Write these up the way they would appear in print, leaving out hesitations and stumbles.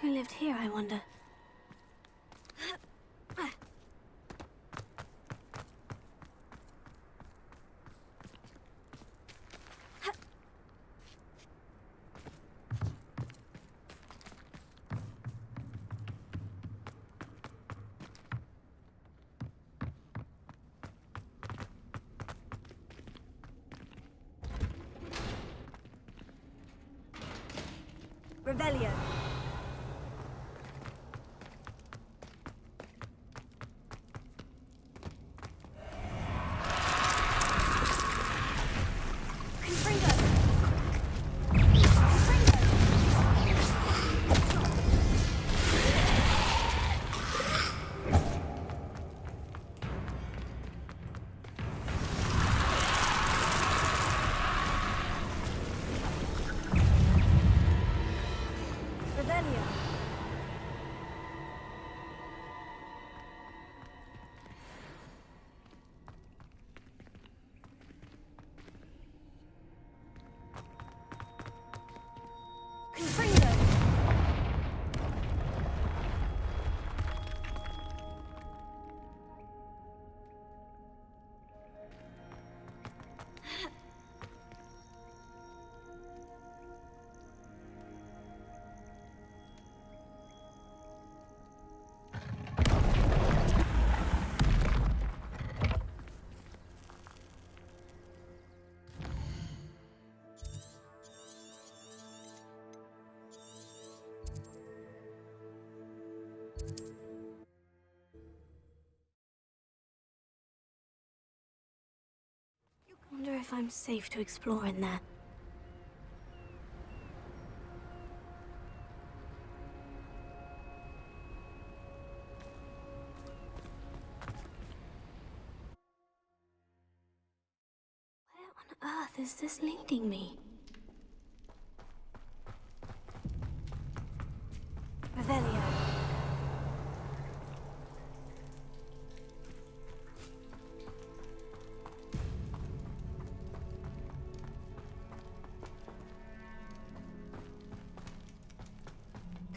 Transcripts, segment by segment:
Who lived here, I wonder? Revelio. I wonder if I'm safe to explore in there. Where on earth is this leading me? Revelio.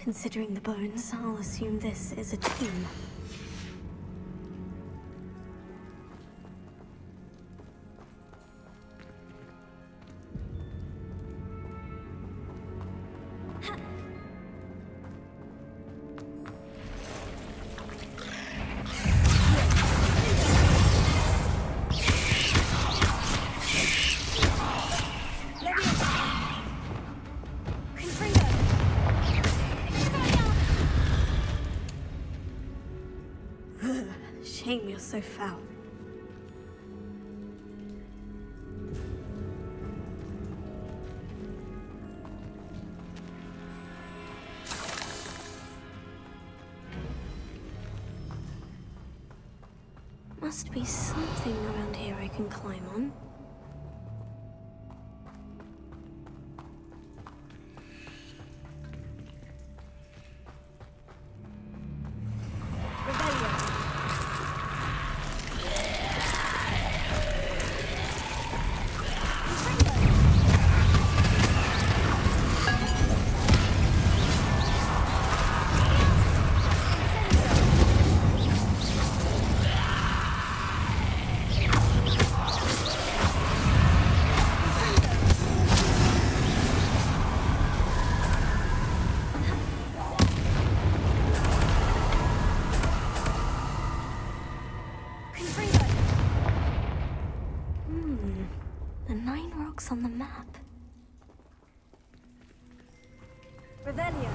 Considering the bones, I'll assume this is a tomb. Shame you're so foul. Must be something around here I can climb on. The 9 rocks on the map. Revelio.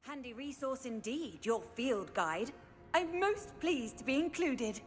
Handy resource indeed, your field guide. I'm most pleased to be included.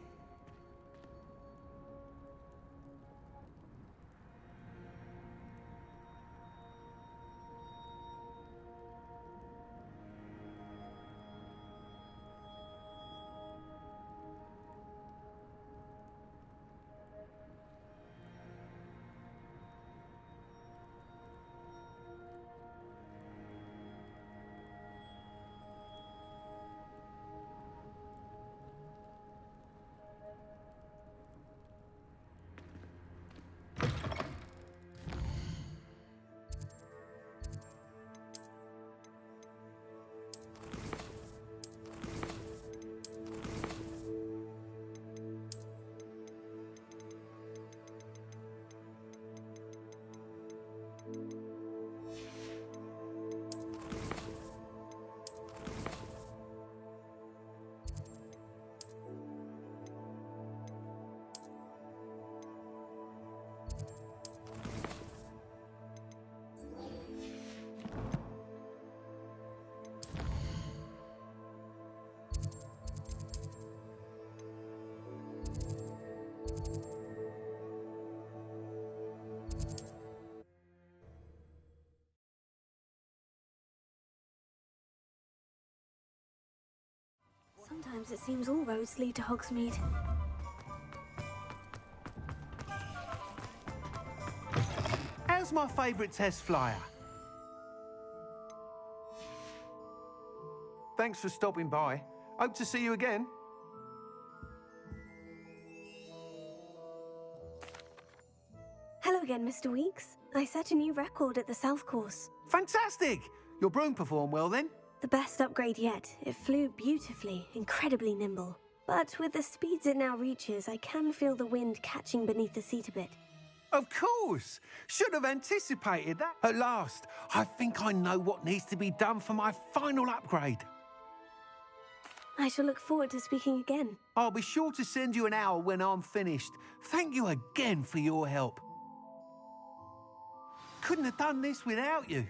Sometimes it seems all roads lead to Hogsmeade. How's my favourite test flyer? Thanks for stopping by. Hope to see you again. Hello again, Mr. Weeks. I set a new record at the South Course. Fantastic! Your broom performed well then? The best upgrade yet. It flew beautifully, incredibly nimble. But with the speeds it now reaches, I can feel the wind catching beneath the seat a bit. Of course! Should have anticipated that. At last, I think I know what needs to be done for my final upgrade. I shall look forward to speaking again. I'll be sure to send you an hour when I'm finished. Thank you again for your help. Couldn't have done this without you.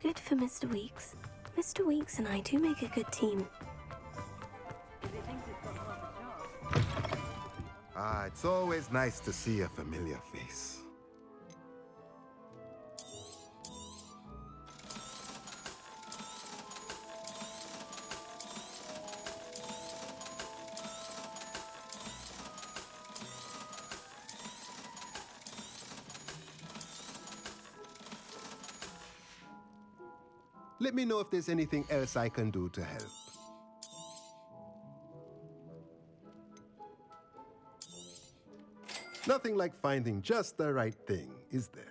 Good for Mr. Weeks. Mr. Weeks and I do make a good team. Ah, it's always nice to see a familiar face. Let me know if there's anything else I can do to help. Nothing like finding just the right thing, is there?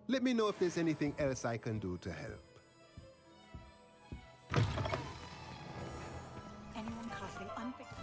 Let me know if there's anything else I can do to help. Anyone casting unfixed?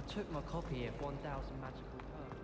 took my copy of 1000 Magical Pearls.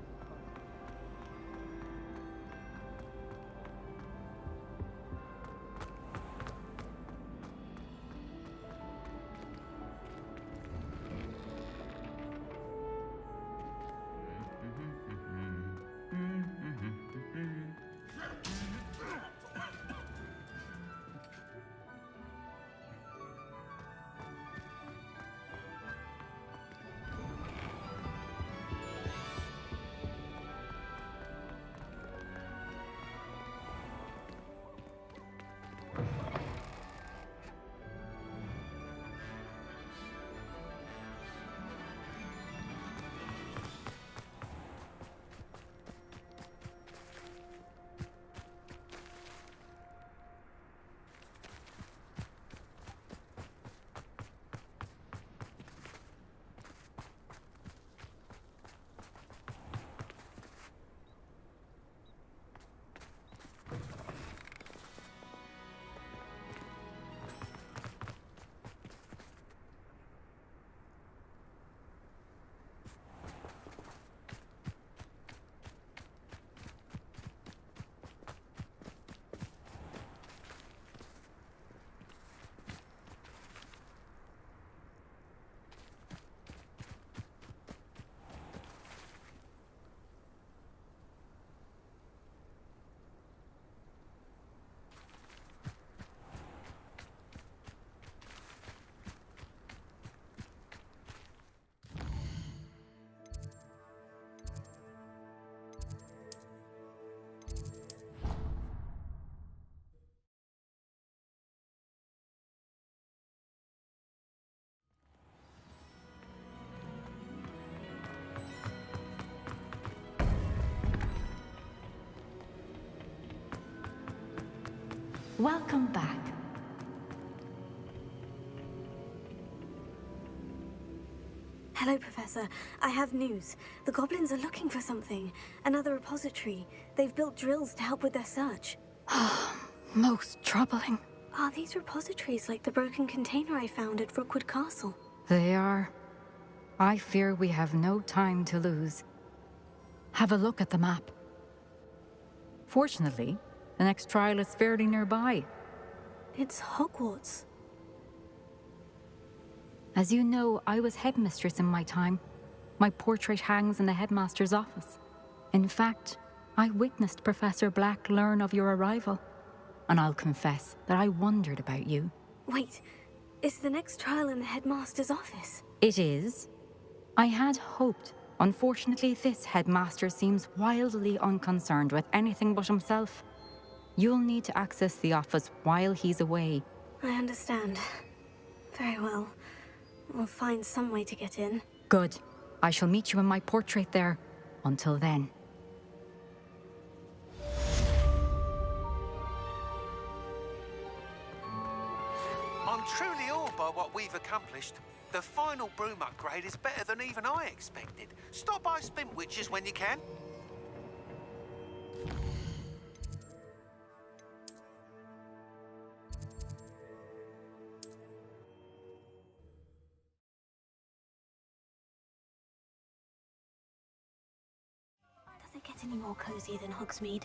Welcome back. Hello, Professor. I have news. The goblins are looking for something. Another repository. They've built drills to help with their search. Most troubling. Are these repositories like the broken container I found at Rookwood Castle? They are. I fear we have no time to lose. Have a look at the map. Fortunately, the next trial is fairly nearby. It's Hogwarts. As you know, I was headmistress in my time. My portrait hangs in the headmaster's office. In fact, I witnessed Professor Black learn of your arrival. And I'll confess that I wondered about you. Wait, is the next trial in the headmaster's office? It is. I had hoped. Unfortunately, this headmaster seems wildly unconcerned with anything but himself. You'll need to access the office while he's away. I understand. Very well. We'll find some way to get in. Good. I shall meet you in my portrait there. Until then. I'm truly awed by what we've accomplished. The final broom upgrade is better than even I expected. Stop by Spintwitches when you can. Does it get any more cozy than Hogsmeade?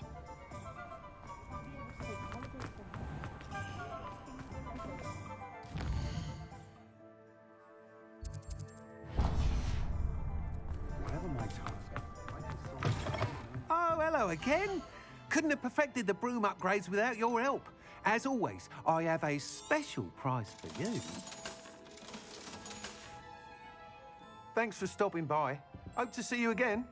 Oh, hello again. Couldn't have perfected the broom upgrades without your help. As always, I have a special prize for you. Thanks for stopping by. Hope to see you again.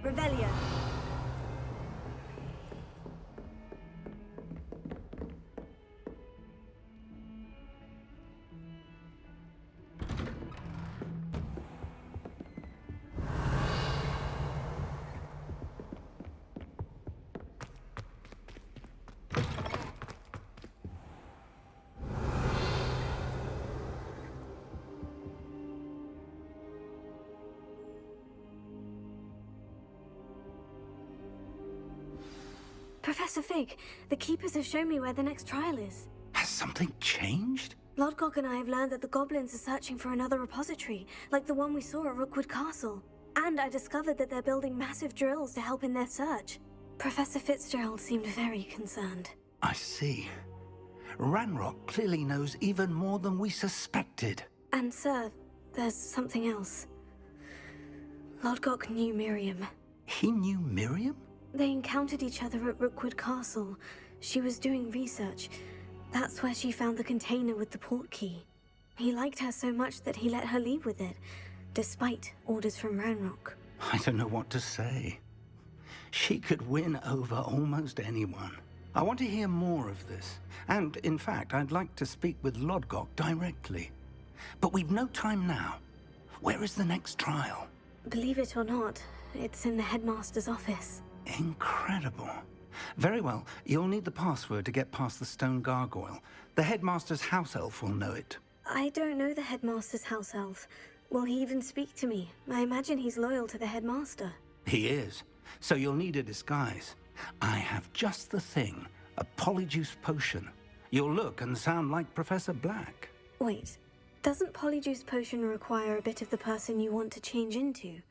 Revelio. Professor Fig, the Keepers have shown me where the next trial is. Has something changed? Lodgok and I have learned that the goblins are searching for another repository, like the one we saw at Rookwood Castle. And I discovered that they're building massive drills to help in their search. Professor Fitzgerald seemed very concerned. I see. Ranrock clearly knows even more than we suspected. And sir, there's something else. Lodgok knew Miriam. He knew Miriam? They encountered each other at Rookwood Castle. She was doing research. That's where she found the container with the portkey. He liked her so much that he let her leave with it, despite orders from Ranrock. I don't know what to say. She could win over almost anyone. I want to hear more of this. And, in fact, I'd like to speak with Lodgok directly. But we've no time now. Where is the next trial? Believe it or not, it's in the headmaster's office. Incredible. Very well. You'll need the password to get past the stone gargoyle. The headmaster's house elf will know it. I don't know the headmaster's house elf. Will he even speak to me? I imagine he's loyal to the headmaster. He is. So you'll need a disguise. I have just the thing. A polyjuice potion. You'll look and sound like Professor Black. Wait, doesn't polyjuice potion require a bit of the person you want to change into?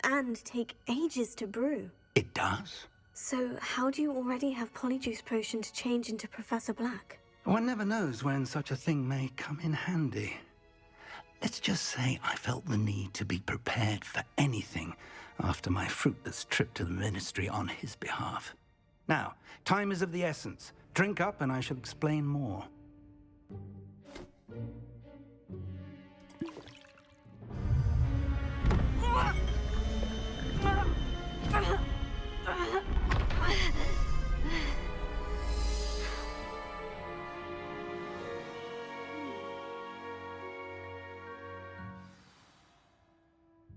And take ages to brew? It does. So how do you already have polyjuice potion to change into Professor Black? One never knows when such a thing may come in handy. Let's just say I felt the need to be prepared for anything after my fruitless trip to the Ministry on his behalf. Now, time is of the essence. Drink up and I shall explain more.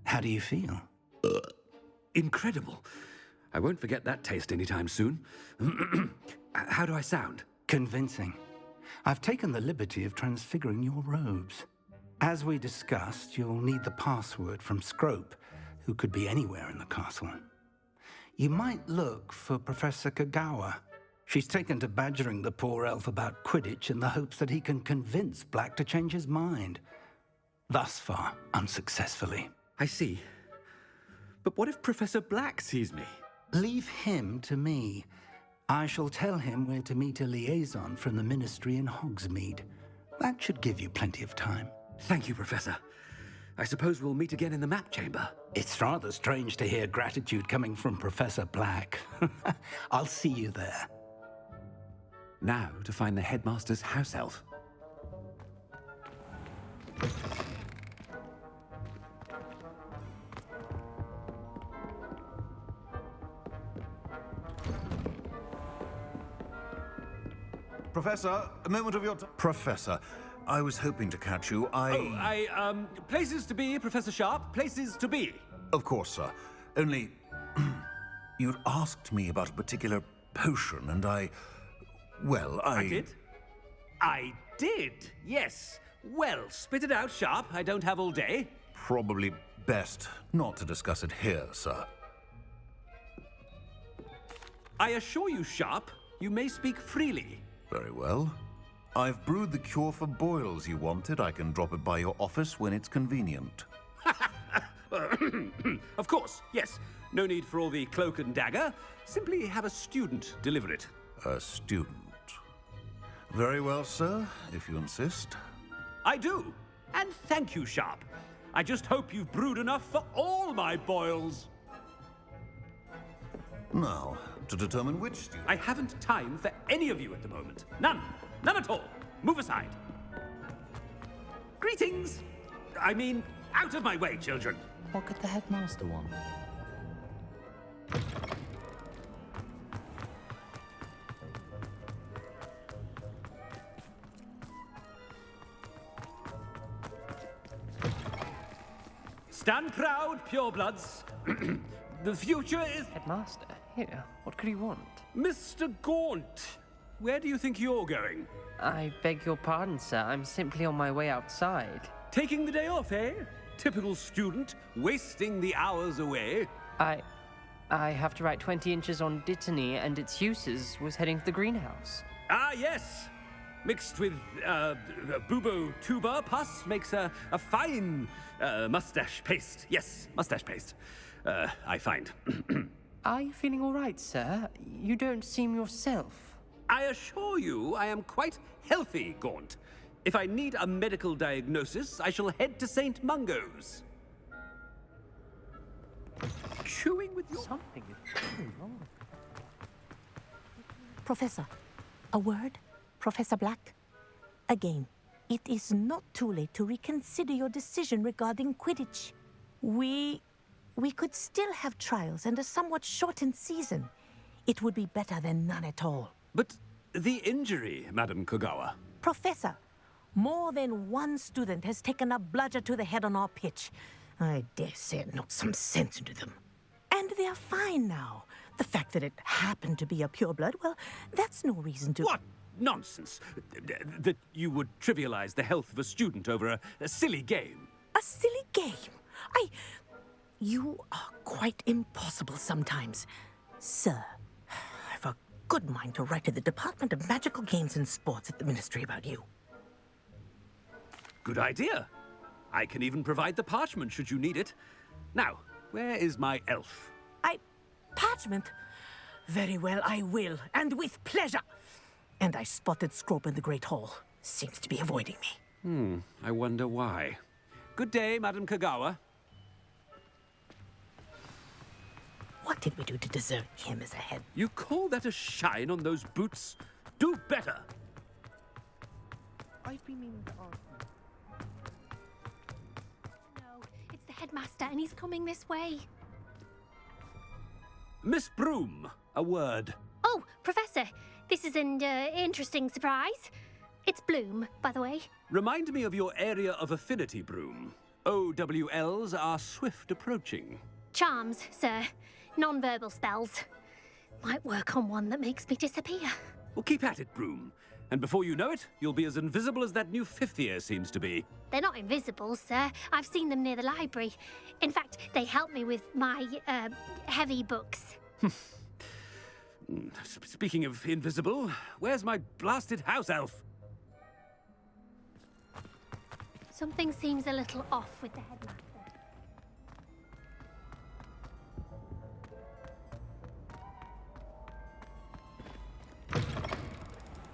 How do you feel? Incredible. I won't forget that taste anytime soon. How do I sound? Convincing. I've taken the liberty of transfiguring your robes. As we discussed, you'll need the password from Scrope, who could be anywhere in the castle. You might look for Professor Kagawa. She's taken to badgering the poor elf about Quidditch in the hopes that he can convince Black to change his mind. Thus far, unsuccessfully. I see. But what if Professor Black sees me? Leave him to me. I shall tell him where to meet a liaison from the Ministry in Hogsmeade. That should give you plenty of time. Thank you, Professor. I suppose we'll meet again in the map chamber. It's rather strange to hear gratitude coming from Professor Black. I'll see you there. Now to find the headmaster's house elf. Professor, a moment of your time. Professor, I was hoping to catch you. Places to be, Professor Sharp. Places to be. Of course, sir. Only, you'd asked me about a particular potion, and I did? I did, yes. Well, spit it out, Sharp. I don't have all day. Probably best not to discuss it here, sir. I assure you, Sharp, you may speak freely. Very well. I've brewed the cure for boils you wanted. I can drop it by your office when it's convenient. Of course, yes. No need for all the cloak and dagger. Simply have a student deliver it. A student. Very well, sir, if you insist. I do. And thank you, Sharp. I just hope you've brewed enough for all my boils. Now, to determine which student... I haven't time for any of you at the moment. None. None at all. Move aside. Greetings. I mean, out of my way, children. What could the headmaster want? Stand proud, purebloods. The future is... Headmaster, here, what could you want? Mr. Gaunt, where do you think you're going? I beg your pardon, sir. I'm simply on my way outside. Taking the day off, eh? Typical student, wasting the hours away. I have to write 20 inches on Dittany and its uses. Was heading to the greenhouse. Ah, yes. Mixed with bubo tuber pus makes a fine mustache paste. Yes, mustache paste. I find. Are you feeling all right, sir? You don't seem yourself. I assure you I am quite healthy, Gaunt. If I need a medical diagnosis, I shall head to St. Mungo's. Chewing with your... Something is very wrong. Professor, a word? Professor Black? Again, it is not too late to reconsider your decision regarding Quidditch. We could still have trials and a somewhat shortened season. It would be better than none at all. But the injury, Madam Kogawa. Professor, more than one student has taken a bludger to the head on our pitch. I dare say it knocked some sense into them. And they're fine now. The fact that it happened to be a pureblood, well, that's no reason to... What nonsense! That you would trivialize the health of a student over a silly game. A silly game? You are quite impossible sometimes. Sir, I've a good mind to write to the Department of Magical Games and Sports at the Ministry about you. Good idea. I can even provide the parchment should you need it. Now, where is my elf? Parchment? Very well, I will, and with pleasure. And I spotted Scrope in the Great Hall. Seems to be avoiding me. I wonder why. Good day, Madam Kogawa. What did we do to deserve him as a head? You call that a shine on those boots? Do better! I've been meaning to ask you. No, it's the headmaster, and he's coming this way. Miss Broom, a word. Oh, Professor, this is an interesting surprise. It's Bloom, by the way. Remind me of your area of affinity, Broom. OWLs are swift approaching. Charms, sir. Non-verbal spells. Might work on one that makes me disappear. Well, keep at it, Broom. And before you know it, you'll be as invisible as that new fifth year seems to be. They're not invisible, sir. I've seen them near the library. In fact, they help me with my, heavy books. Speaking of invisible, where's my blasted house elf? Something seems a little off with the headmaster.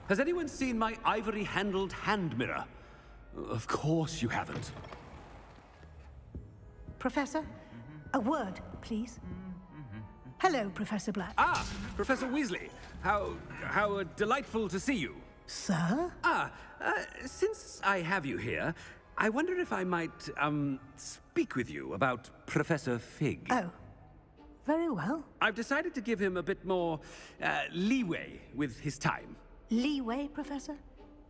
Has anyone seen my ivory-handled hand mirror? Of course you haven't. Professor, a word, please. Hello, Professor Black. Ah, Professor Weasley. How delightful to see you. Sir? Since I have you here, I wonder if I might, speak with you about Professor Fig. Oh, very well. I've decided to give him a bit more, leeway with his time. Leeway, Professor?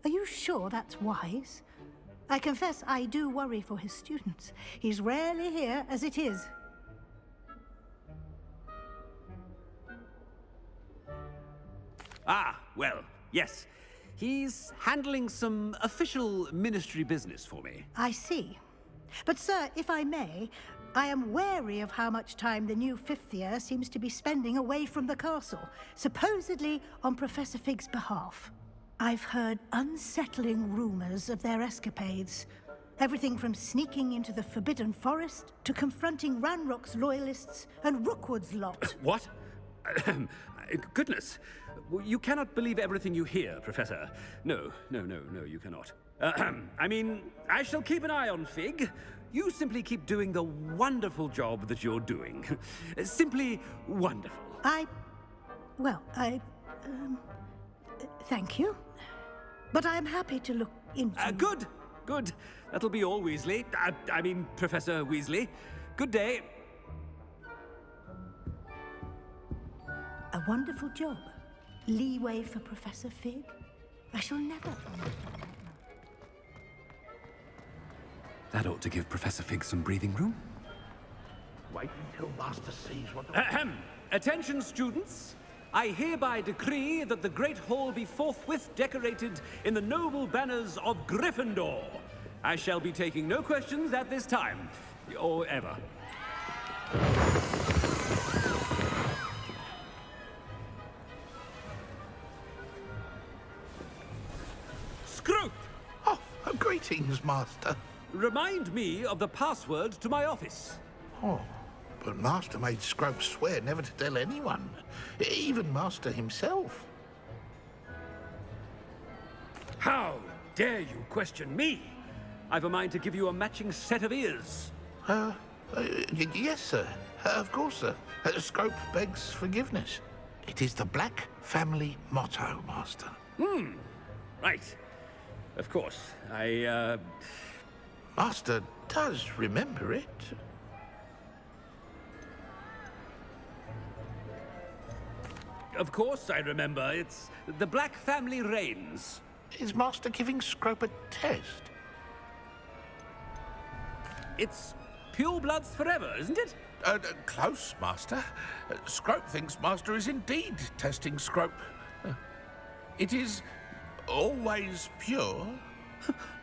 Are you sure that's wise? I confess I do worry for his students. He's rarely here as it is. Ah, well, yes. He's handling some official ministry business for me. I see. But, sir, if I may, I am wary of how much time the new fifth year seems to be spending away from the castle, supposedly on Professor Fig's behalf. I've heard unsettling rumors of their escapades. Everything from sneaking into the Forbidden Forest to confronting Ranrock's loyalists and Rookwood's lot. What? Goodness. You cannot believe everything you hear, Professor. No, you cannot. I mean, I shall keep an eye on Fig. You simply keep doing the wonderful job that you're doing. Simply wonderful. Thank you. But I'm happy to look into... Good. That'll be all, Weasley. I mean, Professor Weasley. Good day. A wonderful job. Leeway for Professor Fig. I shall never... That ought to give Professor Fig some breathing room. Wait until Master sees what the... Ahem. Attention, students. I hereby decree that the Great Hall be forthwith decorated in the noble banners of Gryffindor. I shall be taking no questions at this time, or ever. Scrope! Oh, greetings, Master. Remind me of the password to my office. Oh, but Master made Scrope swear never to tell anyone, even Master himself. How dare you question me? I've a mind to give you a matching set of ears. Yes, sir. Of course, sir. Scrope begs forgiveness. It is the Black family motto, Master. Right. Of course. Master does remember it. Of course I remember. It's the Black family reigns. Is Master giving Scrope a test? It's pure bloods forever, isn't it? Close, Master. Scrope thinks Master is indeed testing Scrope. It is always pure.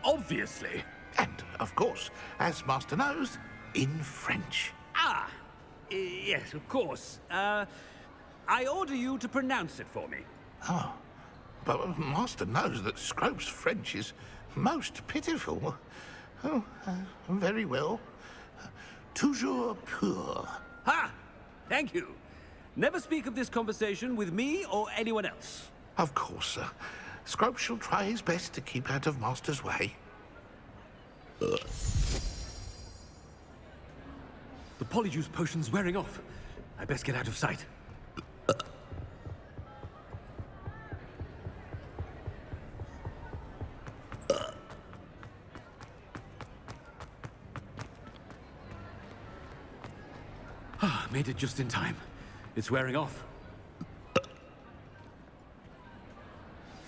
Obviously. And, of course, as Master knows, in French. Yes, of course. I order you to pronounce it for me. Oh, but Master knows that Scrope's French is most pitiful. Oh, very well. Toujours pur. Ha! Thank you. Never speak of this conversation with me or anyone else. Of course, sir. Scrope shall try his best to keep out of Master's way. The polyjuice potion's wearing off. I best get out of sight. Made it just in time. It's wearing off.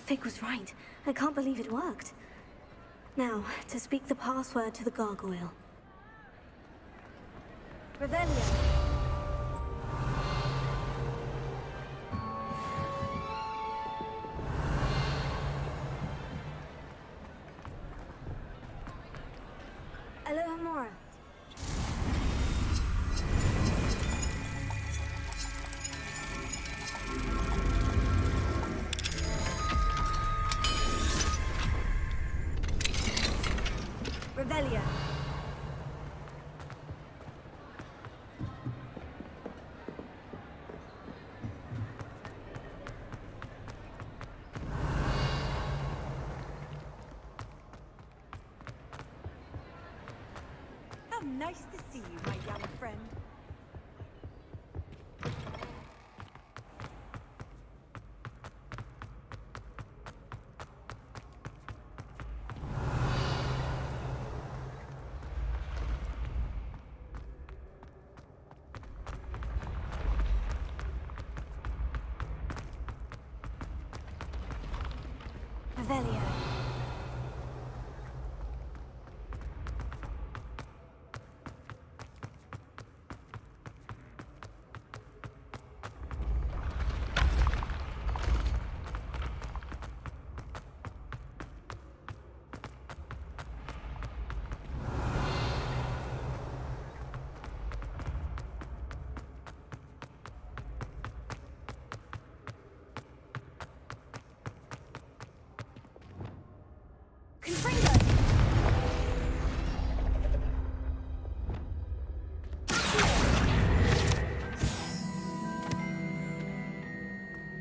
Fig was right. I can't believe it worked. Now, to speak the password to the gargoyle. Revelio. Alohomora. Revelio. How nice to see you, my young friend. Revelio.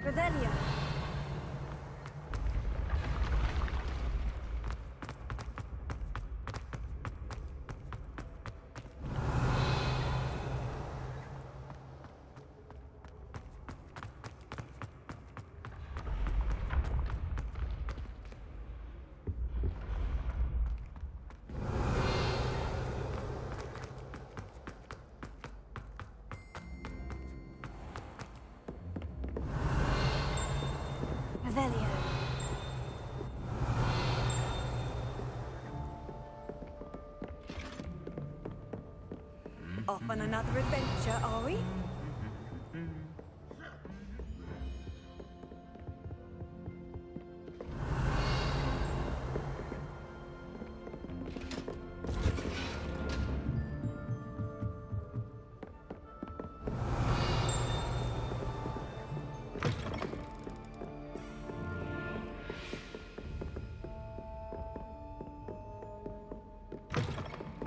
Revelio. Revelio. off on another adventure, are we?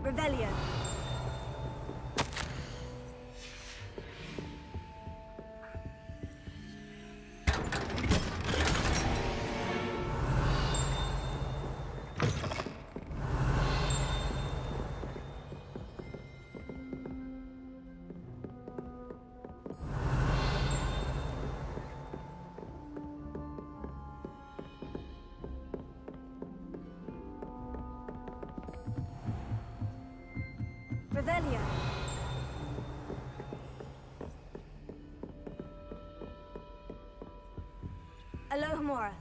Revelio. Revelio. Alohomora.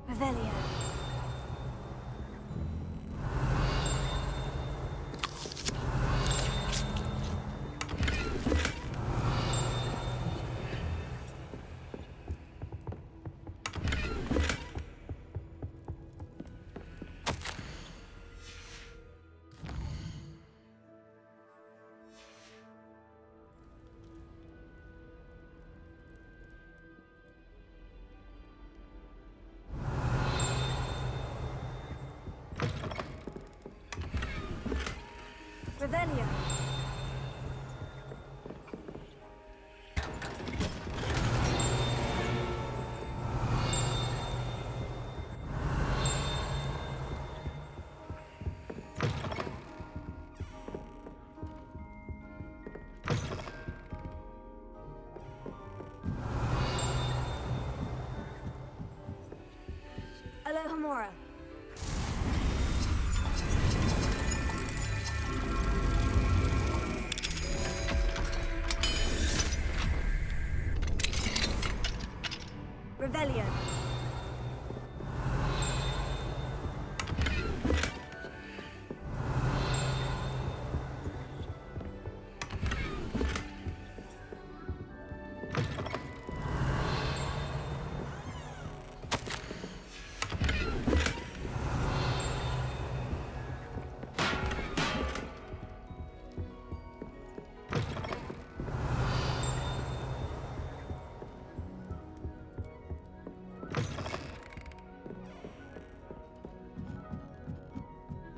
Revelio. Revelio. Alohomora. Revelio.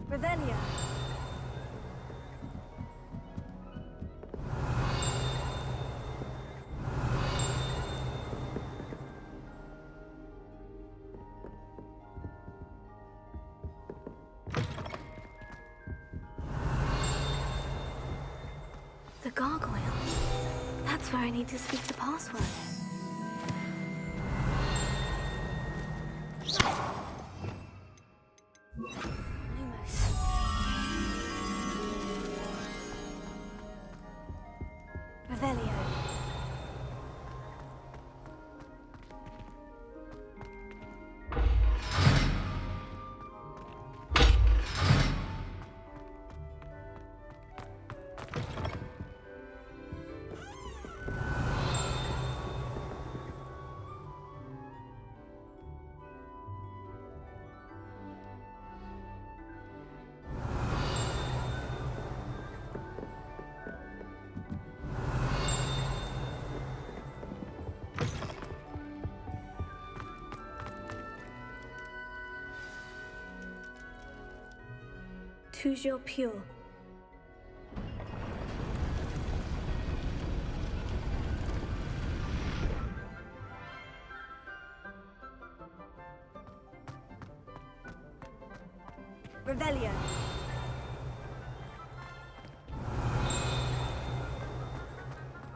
Revelio. The gargoyle. That's where I need to speak the password. Revelio. Toujours pure. Revelio.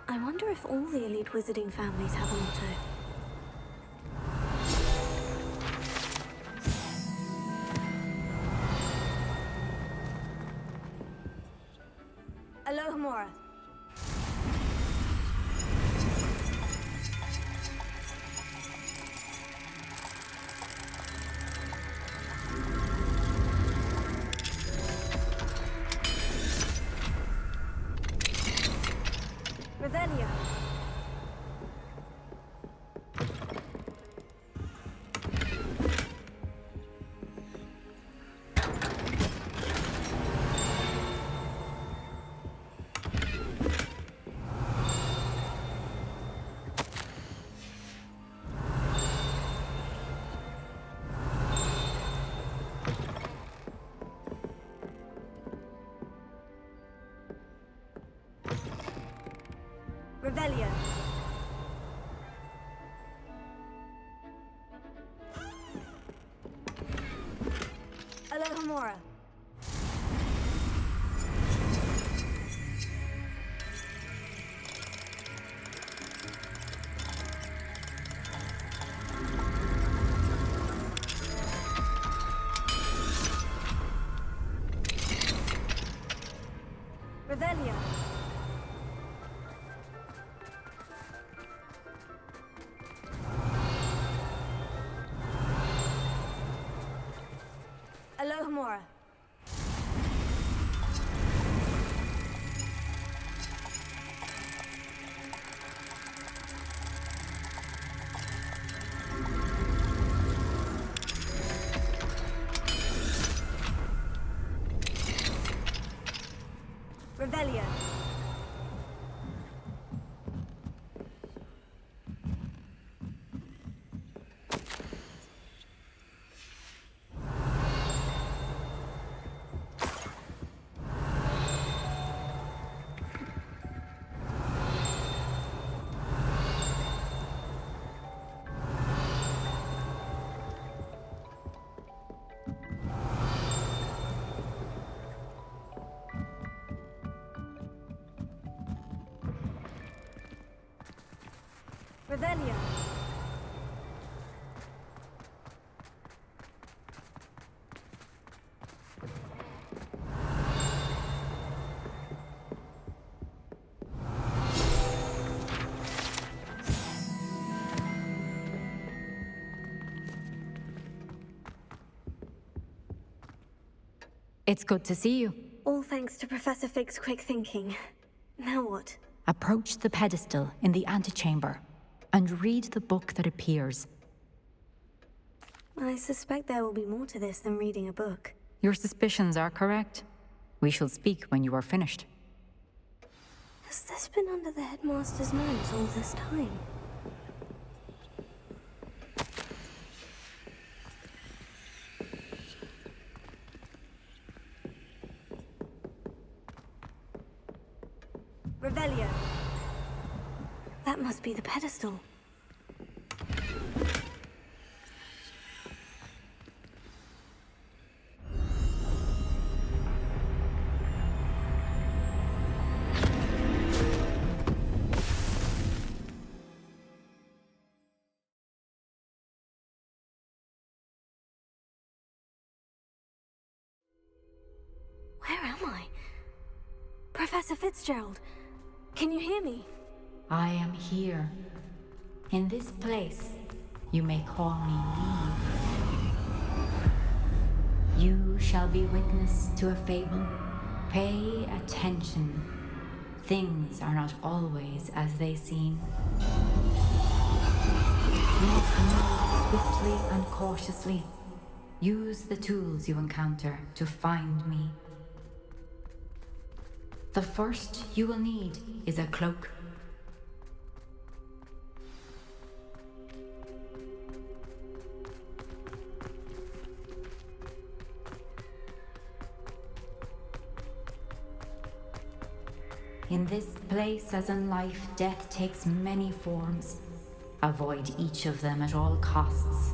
I wonder if all the elite wizarding families have a motto. Alohomora. Revelio. Alohomora. Revelio. Alohomora. Revelio. Revelio. It's good to see you. All thanks to Professor Fig's quick thinking. Now what? Approach the pedestal in the antechamber and read the book that appears. I suspect there will be more to this than reading a book. Your suspicions are correct. We shall speak when you are finished. Has this been under the headmaster's nose all this time? Revelio. That must be the pedestal. Where am I? Professor Fitzgerald, can you hear me? I am here. In this place, you may call me Leave. You shall be witness to a fable. Pay attention. Things are not always as they seem. You must move swiftly and cautiously. Use the tools you encounter to find me. The first you will need is a cloak. In this place, as in life, death takes many forms. Avoid each of them at all costs.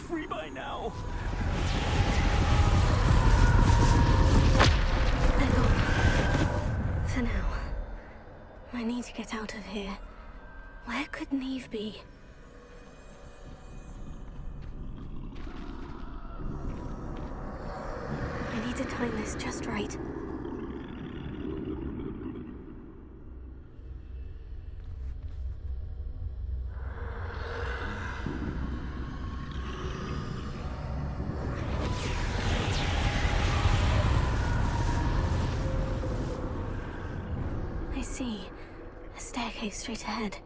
Free by now. For now. I need to get out of here. Where could Neve be? I need to time this just right. Okay, straight ahead.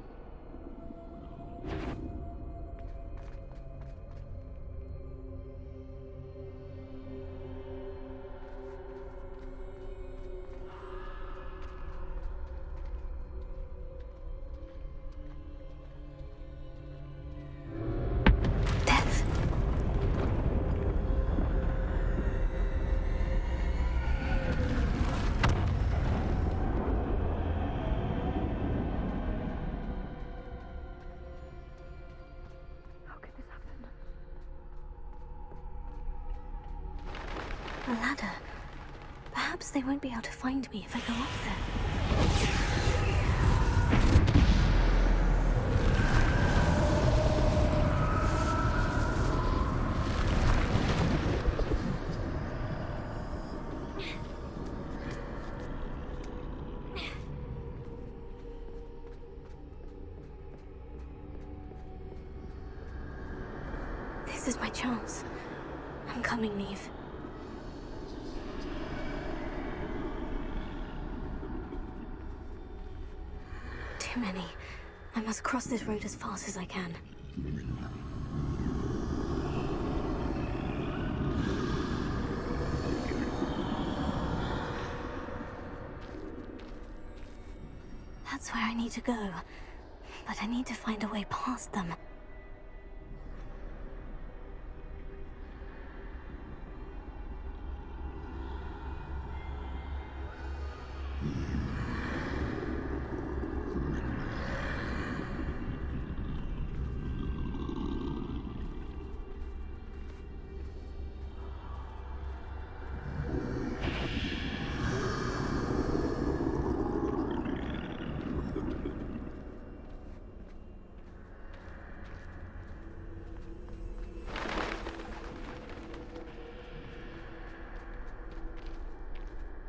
A ladder. Perhaps they won't be able to find me if I go up there. This is my chance. I'm coming, Neve. Too many. I must cross this road as fast as I can. That's where I need to go. But I need to find a way past them.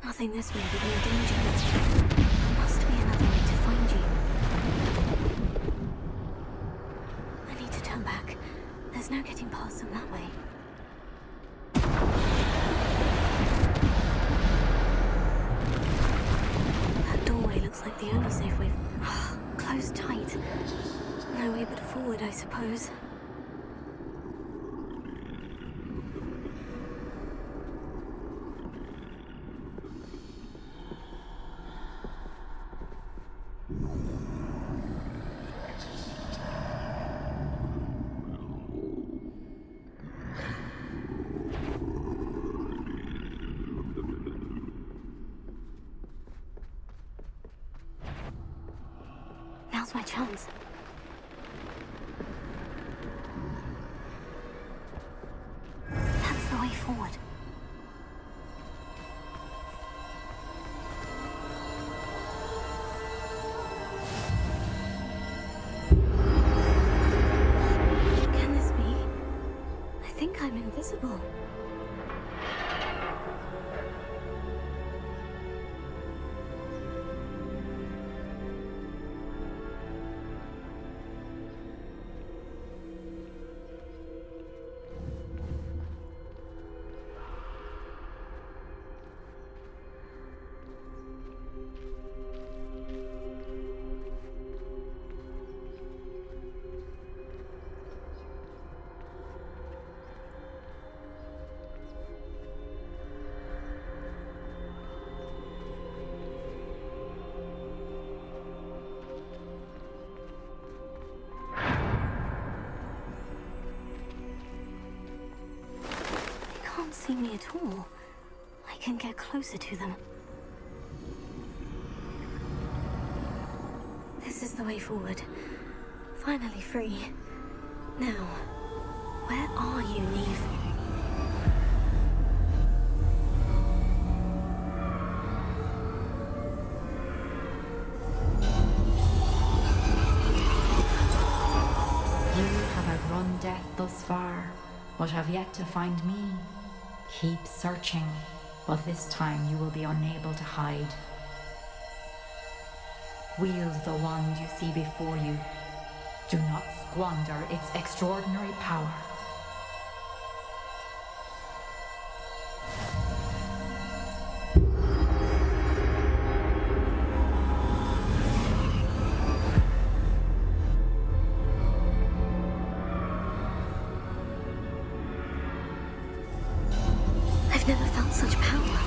Nothing this way would be a danger. There must be another way to find you. I need to turn back. There's no getting past them that way. That doorway looks like the only safe way. Closed tight. No way but forward, I suppose. Now's my chance. That's the way forward. Can this be? I think I'm invisible. Can't see me at all. I can get closer to them. This is the way forward. Finally free. Now, where are you, Neve? You have outrun death thus far, but have yet to find me. Keep searching, but this time you will be unable to hide. Wield the wand you see before you. Do not squander its extraordinary power. such power?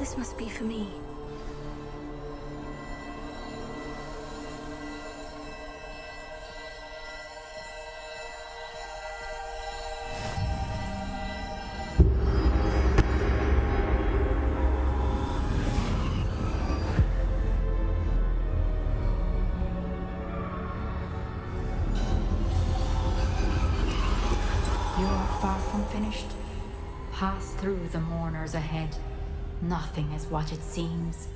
This must be for me. You are far from finished. Pass through the mourners ahead. Nothing is what it seems.